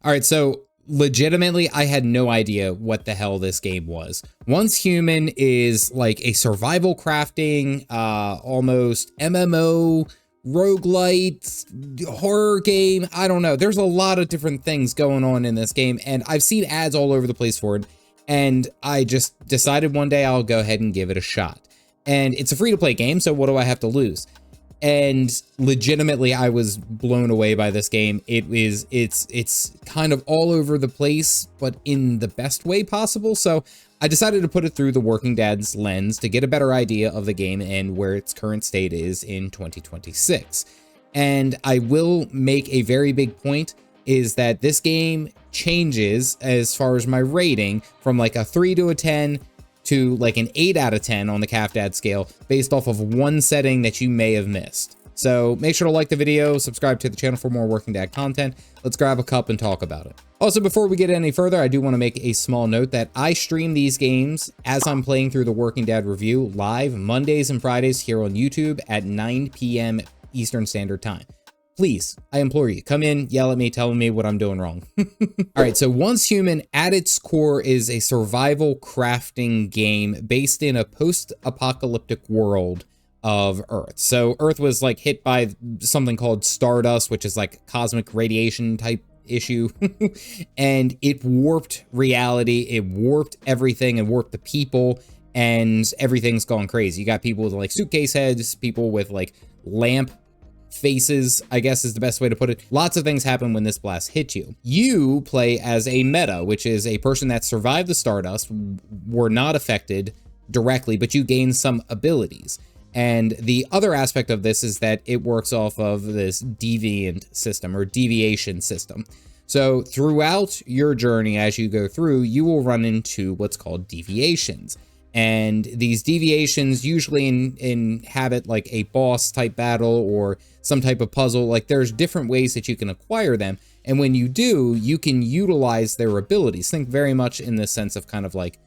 All right, so legitimately, I had no idea what the hell this game was. Once Human is like a survival crafting, almost MMO, roguelite, horror game. I don't know. There's a lot of different things going on in this game, and I've seen ads all over the place for it, and I just decided one day I'll go ahead and give it a shot. And it's a free-to-play game, so what do I have to lose? And legitimately, I was blown away by this game. It's kind of all over the place, but in the best way possible. So I decided to put it through the Working Dad's lens to get a better idea of the game and where its current state is in 2026. And I will make a very big point is that this game changes as far as my rating from like a 3 to a 10 to like an 8 out of 10 on the Caff Dad scale based off of one setting that you may have missed. So make sure to like the video, subscribe to the channel for more Working Dad content. Let's grab a cup and talk about it. Also, before we get any further, I do want to make a small note that I stream these games as I'm playing through the Working Dad review live Mondays and Fridays here on YouTube at 9 p.m. Eastern Standard Time. Please, I implore you, come in, yell at me, telling me what I'm doing wrong. All right, so Once Human at its core is a survival crafting game based in a post-apocalyptic world of Earth. So Earth was like hit by something called stardust, which is like cosmic radiation type issue, and it warped reality, it warped everything, and warped the people, and everything's gone crazy. You got people with like suitcase heads, people with like lamp faces, I guess is the best way to put it. Lots of things happen when this blast hits you. You play as a meta, which is a person that survived the stardust, were not affected directly, but you gain some abilities. And the other aspect of this is that it works off of this deviant system or deviation system. So throughout your journey, as you go through, you will run into what's called deviations. And these deviations usually inhabit like a boss type battle or some type of puzzle. Like there's different ways that you can acquire them. And when you do, you can utilize their abilities. Think very much in the sense of kind of like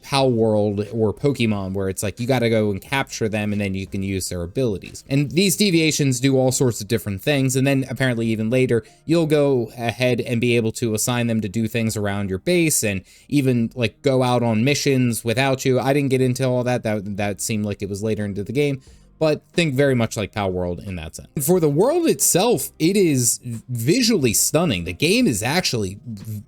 Pal World or Pokemon, where it's like you got to go and capture them and then you can use their abilities. And these deviations do all sorts of different things. And then apparently even later, you'll go ahead and be able to assign them to do things around your base and even like go out on missions without you. I didn't get into all that. That seemed like it was later into the game, but think very much like Pal World in that sense. For the world itself, it is visually stunning. The game is actually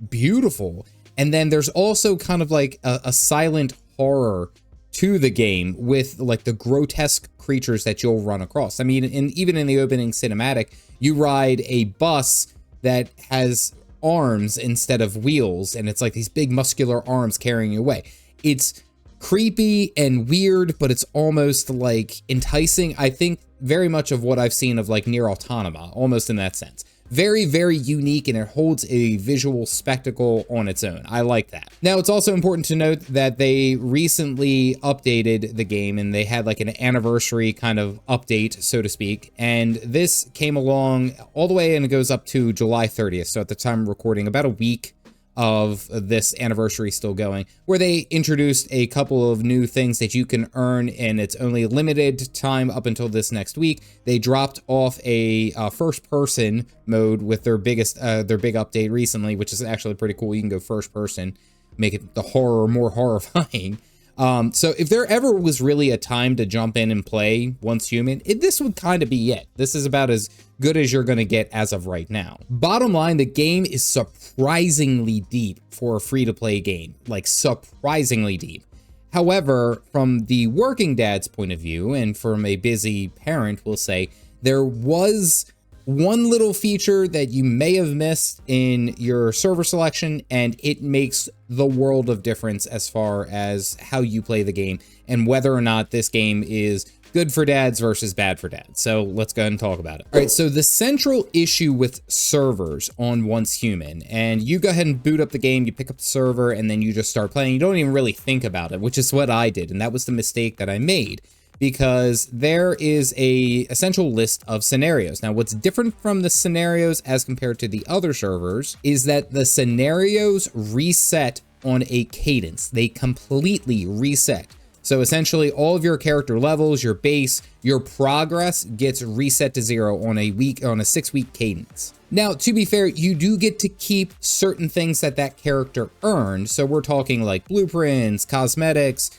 beautiful. And then there's also kind of like a silent horror to the game with like the grotesque creatures that you'll run across. I mean, even in the opening cinematic, you ride a bus that has arms instead of wheels, and it's like these big muscular arms carrying you away. It's creepy and weird, but it's almost like enticing. I think very much of what I've seen of like Nier Automata, almost in that sense. Very, very unique, and it holds a visual spectacle on its own. I like that. Now, it's also important to note that they recently updated the game, and they had like an anniversary kind of update, so to speak. And this came along all the way, and it goes up to July 30th. So at the time of recording, about a week of this anniversary still going, where they introduced a couple of new things that you can earn, and it's only limited time up until this next week. They dropped off a first person mode with their big update recently, which is actually pretty cool. You can go first person, make it the horror more horrifying. So if there ever was really a time to jump in and play Once Human, this would kind of be it. This is about as good as you're going to get as of right now. Bottom line, the game is surprisingly deep for a free-to-play game, like surprisingly deep. However, from the Working Dad's point of view, and from a busy parent, we'll say, there was one little feature that you may have missed in your server selection, and it makes the world of difference as far as how you play the game and whether or not this game is good for dads versus bad for dads. So let's go ahead and talk about it. All right, so the central issue with servers on Once Human, and you go ahead and boot up the game, you pick up the server, and then you just start playing. You don't even really think about it, which is what I did, and that was the mistake that I made, because there is a essential list of scenarios. Now, what's different from the scenarios as compared to the other servers is that the scenarios reset on a cadence. They completely reset. So essentially all of your character levels, your base, your progress gets reset to 0 on a 6-week cadence. Now, to be fair, you do get to keep certain things that character earned. So we're talking like blueprints, cosmetics,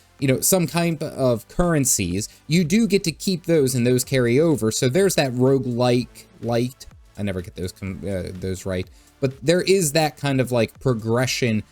some kind of currencies. You do get to keep those, and those carry over. So there's that roguelike light. I never get those right, but there is that kind of like progression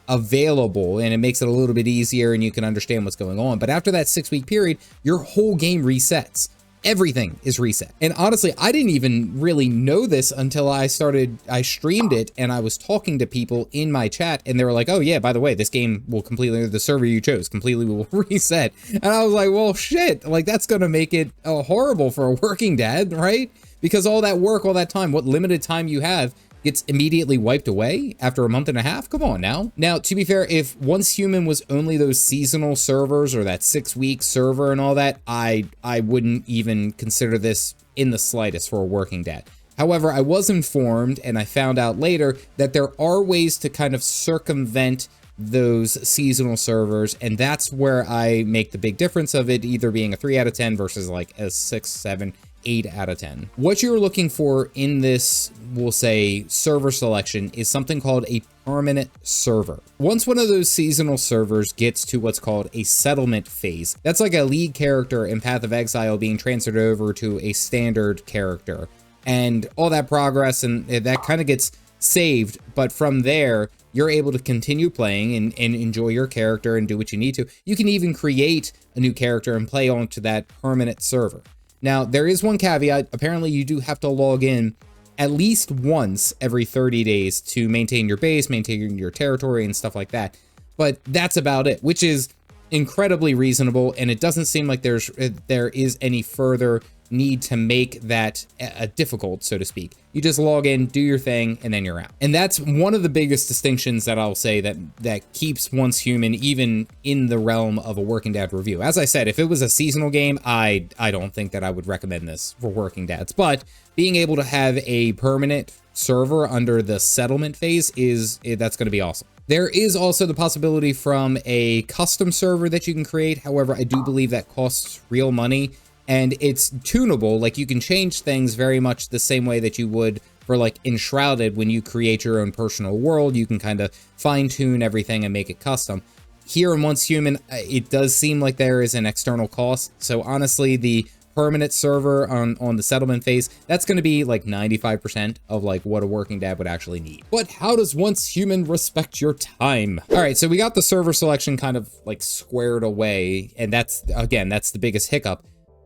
available, and it makes it a little bit easier and you can understand what's going on. But after that 6-week period, your whole game resets. Everything is reset. And honestly, I didn't even really know this until I streamed it and I was talking to people in my chat, and they were like, oh yeah, by the way, this game will the server you chose completely will reset. And I was like, well, shit, like that's gonna make it horrible for a working dad, right? Because all that work, all that time, what limited time you have gets immediately wiped away after a month and a half. Come on now. Now, to be fair, if Once Human was only those seasonal servers or that 6-week server and all that, I wouldn't even consider this in the slightest for a working dad. However, I was informed, and I found out later, that there are ways to kind of circumvent those seasonal servers, and that's where I make the big difference of it either being a 3 out of 10 versus like a 6, 7, 8 out of 10. What you're looking for in this, we'll say, server selection is something called a permanent server. Once one of those seasonal servers gets to what's called a settlement phase, that's like a lead character in Path of Exile being transferred over to a standard character, and all that progress and that kind of gets saved. But from there, you're able to continue playing and enjoy your character and do what you need to. You can even create a new character and play onto that permanent server. Now, there is one caveat. Apparently, you do have to log in at least once every 30 days to maintain your base, maintain your territory, and stuff like that. But that's about it, which is incredibly reasonable, and it doesn't seem like there is any further need to make that difficult, so to speak. You just log in, do your thing, and then you're out. And that's one of the biggest distinctions that I'll say that keeps Once Human even in the realm of a working dad review. As I said, if it was a seasonal game, I don't think that I would recommend this for working dads. But being able to have a permanent server under the settlement phase that's going to be awesome. There is also the possibility from a custom server that you can create. However, I do believe that costs real money, and it's tunable. Like, you can change things very much the same way that you would for like Enshrouded. When you create your own personal world, you can kind of fine tune everything and make it custom. Here in Once Human, it does seem like there is an external cost. So honestly, the permanent server on the settlement phase, that's going to be like 95% of like what a working dad would actually need. But how does Once Human respect your time? All right, so we got the server selection kind of like squared away, and that's the biggest hiccup.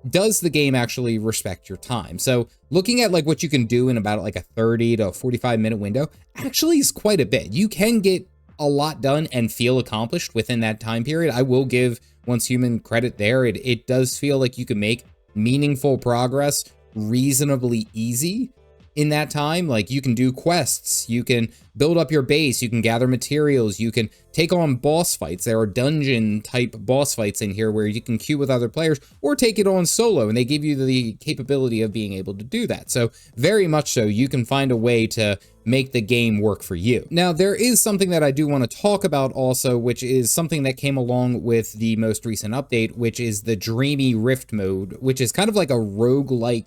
Does the game actually respect your time? So looking at like what you can do in about like a 30 to 45 minute window actually is quite a bit. You can get a lot done and feel accomplished within that time period. I will give Once Human credit there. It does feel like you can make meaningful progress reasonably easy in that time. Like, you can do quests, you can build up your base, you can gather materials, you can take on boss fights. There are dungeon type boss fights in here where you can queue with other players or take it on solo, and they give you the capability of being able to do that. So very much so, you can find a way to make the game work for you. Now, there is something that I do want to talk about also, which is something that came along with the most recent update, which is the Dreamy Rift mode, which is kind of like a roguelike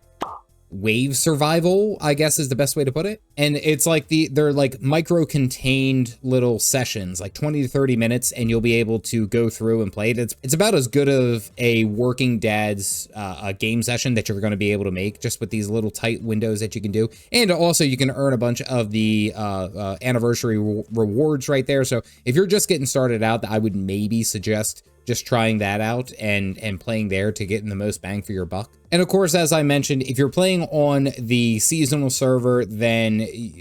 wave survival, I guess is the best way to put it. And it's like they're like micro-contained little sessions, like 20 to 30 minutes, and you'll be able to go through and play it. It's about as good of a working dad's a game session that you're going to be able to make, just with these little tight windows that you can do. And also you can earn a bunch of the anniversary rewards right there. So if you're just getting started out, I would maybe suggest just trying that out and playing there to get in the most bang for your buck. And of course, as I mentioned, if you're playing on the seasonal server, then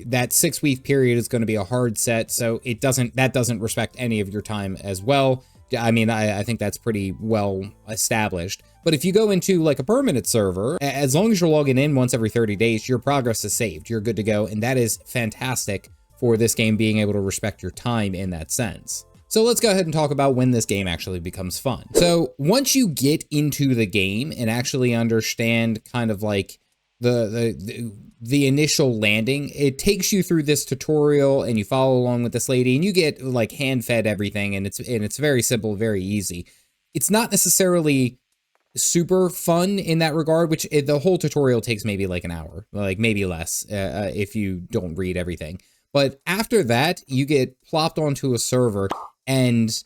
that 6-week period is going to be a hard set. So that doesn't respect any of your time as well. I mean, I think that's pretty well established. But if you go into like a permanent server, as long as you're logging in once every 30 days, your progress is saved. You're good to go. And that is fantastic for this game being able to respect your time in that sense. So let's go ahead and talk about when this game actually becomes fun. So once you get into the game and actually understand kind of like the initial landing, it takes you through this tutorial and you follow along with this lady and you get like hand-fed everything, and it's very simple, very easy. it's not necessarily super fun in that regard, which the whole tutorial takes maybe like an hour, like maybe less, if you don't read everything. But after that, you get plopped onto a server, and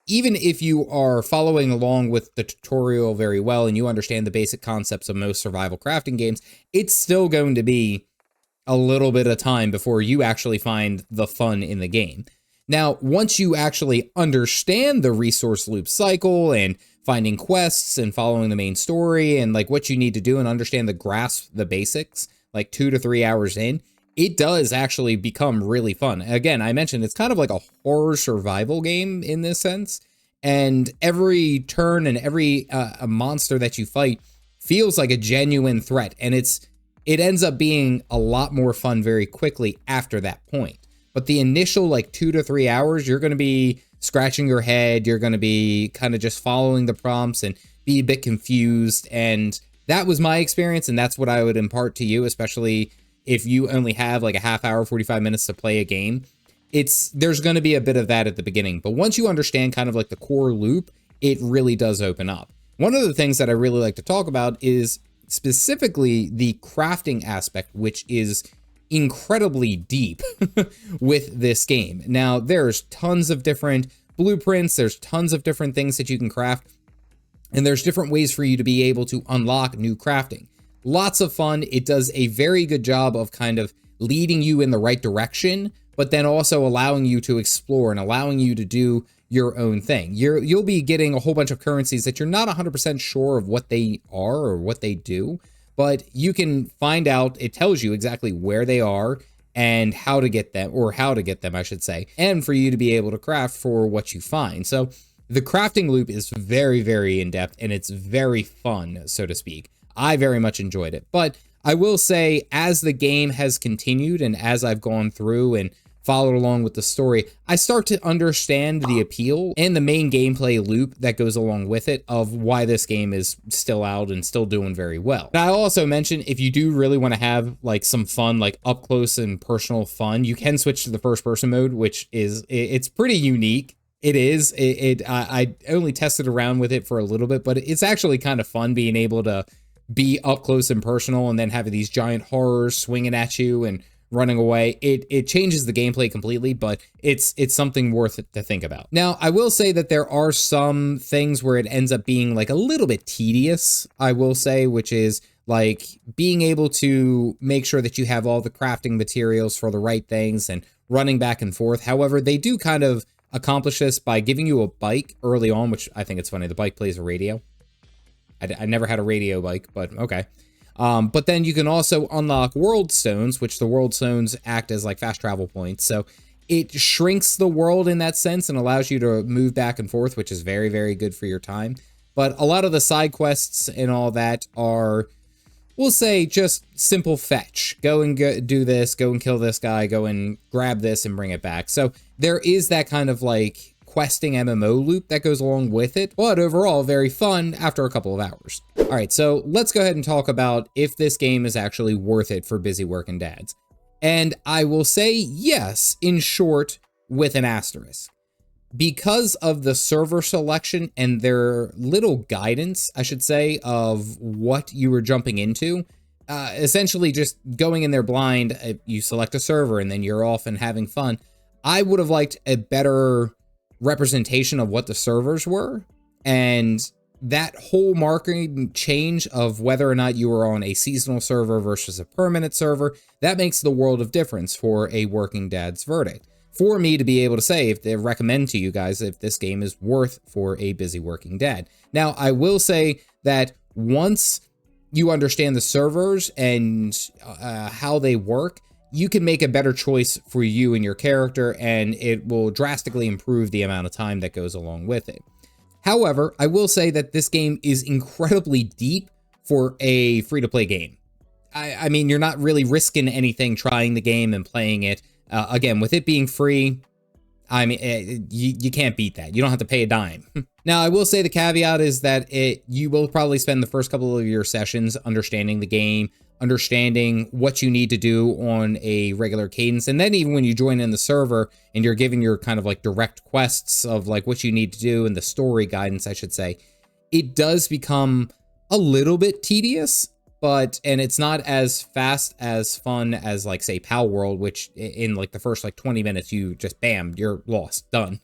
even if you are following along with the tutorial very well and you understand the basic concepts of most survival crafting games, it's still going to be a little bit of time before you actually find the fun in the game. Now, once you actually understand the resource loop cycle and finding quests and following the main story and like what you need to do and understand the basics, like 2 to 3 hours in, it does actually become really fun. Again, I mentioned it's kind of like a horror survival game in this sense. And every turn and every a monster that you fight feels like a genuine threat. And it ends up being a lot more fun very quickly after that point. But the initial like 2 to 3 hours, you're going to be scratching your head. You're going to be kind of just following the prompts and be a bit confused. And that was my experience. And that's what I would impart to you, especially if you only have like a half hour, 45 minutes to play a game. There's going to be a bit of that at the beginning. But once you understand kind of like the core loop, it really does open up. One of the things that I really like to talk about is specifically the crafting aspect, which is incredibly deep with this game. Now, there's tons of different blueprints, there's tons of different things that you can craft, and there's different ways for you to be able to unlock new crafting. Lots of fun. It does a very good job of kind of leading you in the right direction, but then also allowing you to explore and allowing you to do your own thing. You'll be getting a whole bunch of currencies that you're not 100% sure of what they are or what they do, but you can find out. It tells you exactly where they are and how to get them, I should say, and for you to be able to craft for what you find. So the crafting loop is very, very in-depth, and it's very fun, so to speak. I very much enjoyed it. But I will say, as the game has continued and as I've gone through and followed along with the story, I start to understand the appeal and the main gameplay loop that goes along with it of why this game is still out and still doing very well. But I also mentioned, if you do really want to have like some fun, like up close and personal fun, you can switch to the first person mode, which it's pretty unique. It is. I only tested around with it for a little bit, but it's actually kind of fun being able to be up close and personal and then having these giant horrors swinging at you and running away. It changes the gameplay completely, but it's something worth it to think about. Now, I will say that there are some things where it ends up being like a little bit tedious, I will say, which is like being able to make sure that you have all the crafting materials for the right things and running back and forth. However, they do kind of accomplish this by giving you a bike early on, which I think it's funny. The bike plays a radio. I never had a radio bike, but okay. But then you can also unlock world stones, which the world stones act as like fast travel points. So it shrinks the world in that sense and allows you to move back and forth, which is very, very good for your time. But a lot of the side quests and all that are, we'll say, just simple fetch. Go and do this, go and kill this guy, go and grab this and bring it back. So there is that kind of like questing MMO loop that goes along with it, but overall very fun after a couple of hours. All right, so let's go ahead and talk about if this game is actually worth it for busy working dads. And I will say yes, in short, with an asterisk. Because of the server selection and their little guidance, I should say, of what you were jumping into, essentially just going in there blind, you select a server and then you're off and having fun. I would have liked a better representation of what the servers were, and that whole marketing change of whether or not you were on a seasonal server versus a permanent server, that makes the world of difference for a working dad's verdict. For me to be able to say, if they recommend to you guys if this game is worth for a busy working dad. Now, I will say that once you understand the servers and how they work, you can make a better choice for you and your character, and it will drastically improve the amount of time that goes along with it. However, I will say that this game is incredibly deep for a free-to-play game. I mean, you're not really risking anything trying the game and playing it. Again, with it being free, I mean, you can't beat that. You don't have to pay a dime. Now, I will say the caveat is that you will probably spend the first couple of your sessions understanding the game, understanding what you need to do on a regular cadence. And then even when you join in the server and you're giving your kind of like direct quests of like what you need to do and the story guidance, I should say, it does become a little bit tedious, and it's not as fast as fun as like say Pal World, which in like the first like 20 minutes, you just bam, you're lost, done.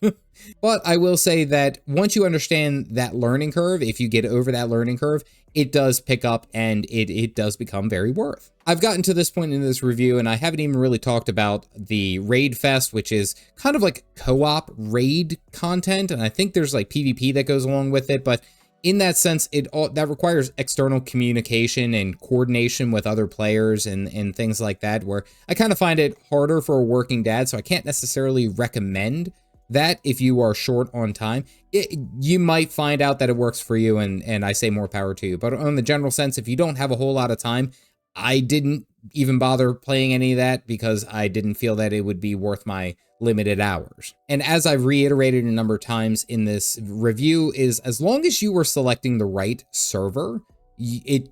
But I will say that once you understand that learning curve, if you get over that learning curve, it does pick up and it does become very worth. I've gotten to this point in this review and I haven't even really talked about the Raid Fest, which is kind of like co-op raid content. And I think there's like PvP that goes along with it, but in that sense, that requires external communication and coordination with other players and things like that, where I kind of find it harder for a working dad. So I can't necessarily recommend that if you are short on time. You might find out that it works for you, and I say more power to you. But on the general sense, if you don't have a whole lot of time, I didn't even bother playing any of that because I didn't feel that it would be worth my limited hours. And as I've reiterated a number of times in this review, is as long as you are selecting the right server, it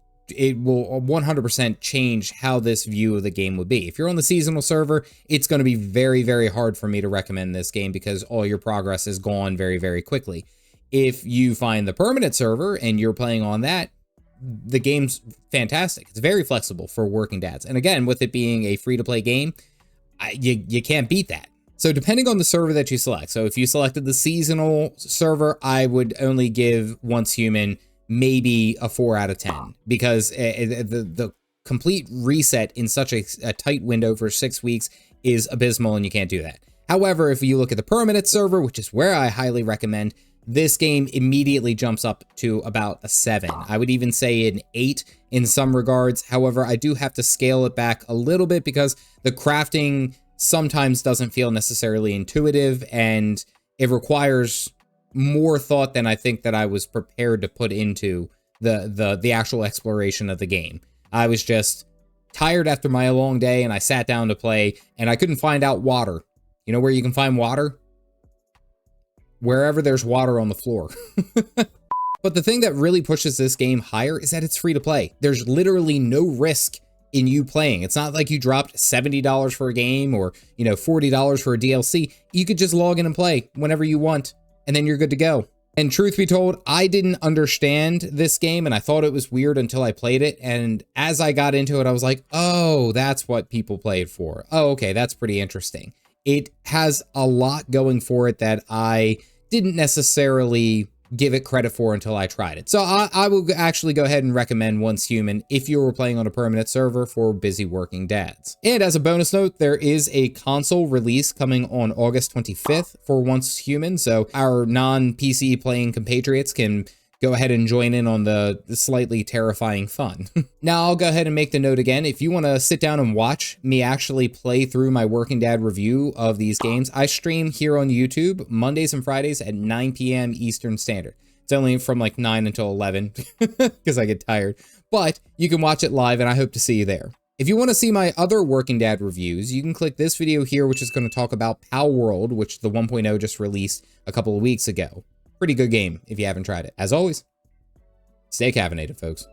will 100% change how this view of the game would be. If you're on the seasonal server, it's going to be very, very hard for me to recommend this game because all your progress is gone very, very quickly. If you find the permanent server and you're playing on that, the game's fantastic. It's very flexible for working dads. And again, with it being a free-to-play game, you can't beat that. So depending on the server that you select, so if you selected the seasonal server, I would only give Once Human maybe a 4 out of 10 because the complete reset in such a tight window for 6 weeks is abysmal and you can't do that. However, if you look at the permanent server, which is where I highly recommend, this game immediately jumps up to about a 7. I would even say an 8 in some regards. However, I do have to scale it back a little bit because the crafting sometimes doesn't feel necessarily intuitive and it requires more thought than I think that I was prepared to put into the actual exploration of the game. I was just tired after my long day and I sat down to play and I couldn't find out water. You know where you can find water? Wherever there's water on the floor. But the thing that really pushes this game higher is that it's free to play. There's literally no risk in you playing. It's not like you dropped $70 for a game or, you know, $40 for a DLC. You could just log in and play whenever you want, and then you're good to go. And truth be told, I didn't understand this game and I thought it was weird until I played it. And as I got into it, I was like, oh, that's what people play it for. Oh, okay, that's pretty interesting. It has a lot going for it that I didn't necessarily give it credit for until I tried it. So I will actually go ahead and recommend Once Human if you were playing on a permanent server for busy working dads. And as a bonus note, there is a console release coming on August 25th for Once Human. So our non-PC playing compatriots can go ahead and join in on the slightly terrifying fun. Now I'll go ahead and make the note again. If you want to sit down and watch me actually play through my working dad review of these games, I stream here on YouTube Mondays and Fridays at 9 p.m. Eastern Standard. It's only from like 9 until 11 because I get tired, but you can watch it live and I hope to see you there. If you want to see my other working dad reviews, you can click this video here, which is going to talk about Pal World, which the 1.0 just released a couple of weeks ago. Pretty good game if you haven't tried it. As always, stay caffeinated, folks.